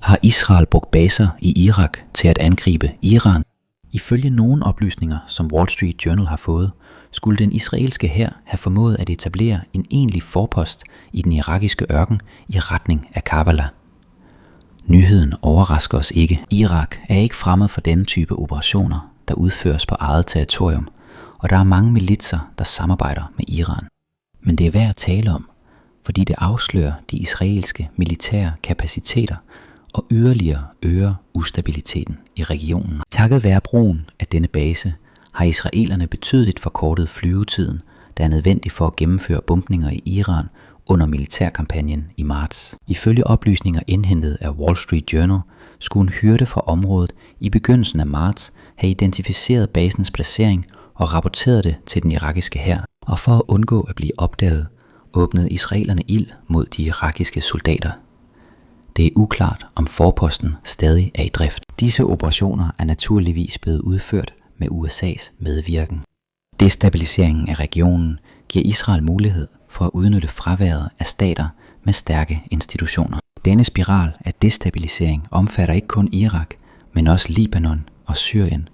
Har Israel brugt baser i Irak til at angribe Iran? Ifølge nogle oplysninger, som Wall Street Journal har fået, skulle den israelske hær have formået at etablere en egentlig forpost i den irakiske ørken i retning af Karbala. Nyheden overrasker os ikke. Irak er ikke fremmed for denne type operationer, der udføres på eget territorium, og der er mange militser, der samarbejder med Iran. Men det er værd at tale om, fordi det afslører de israelske militære kapaciteter og yderligere øger ustabiliteten i regionen. Takket være brugen af denne base har israelerne betydeligt forkortet flyvetiden, der er nødvendig for at gennemføre bombninger i Iran under militærkampagnen i marts. Ifølge oplysninger indhentet af Wall Street Journal skulle en hyrde fra området i begyndelsen af marts have identificeret basens placering og rapporteret det til den irakiske hær. Og for at undgå at blive opdaget, åbnede israelerne ild mod de irakiske soldater. Det er uklart, om forposten stadig er i drift. Disse operationer er naturligvis blevet udført med USA's medvirken. Destabiliseringen af regionen giver Israel mulighed for at udnytte fraværet af stater med stærke institutioner. Denne spiral af destabilisering omfatter ikke kun Irak, men også Libanon og Syrien.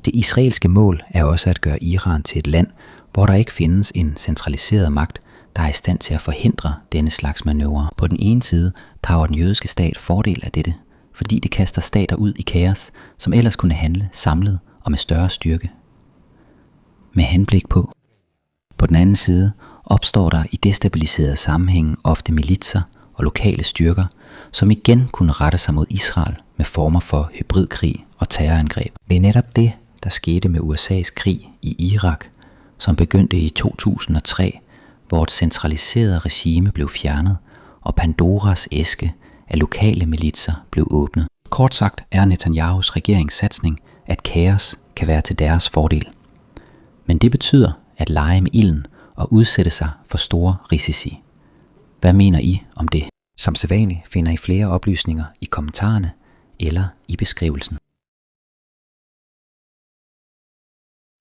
Det israelske mål er også at gøre Iran til et land, hvor der ikke findes en centraliseret magt, der er i stand til at forhindre denne slags manøvrer. På den ene side drager den jødiske stat fordel af dette, fordi det kaster stater ud i kaos, som ellers kunne handle samlet og med større styrke. Med henblik på. På den anden side opstår der i destabiliserede sammenhænge ofte militser og lokale styrker, som igen kunne rette sig mod Israel med former for hybridkrig og terrorangreb. Det er netop det, der skete med USA's krig i Irak, som begyndte i 2003, hvor et centraliseret regime blev fjernet, og Pandoras æske af lokale militser blev åbnet. Kort sagt er Netanyahus regeringssatsning, at kaos kan være til deres fordel. Men det betyder at lege med ilden og udsætte sig for store risici. Hvad mener I om det? Som sædvanligt finder I flere oplysninger i kommentarerne eller i beskrivelsen.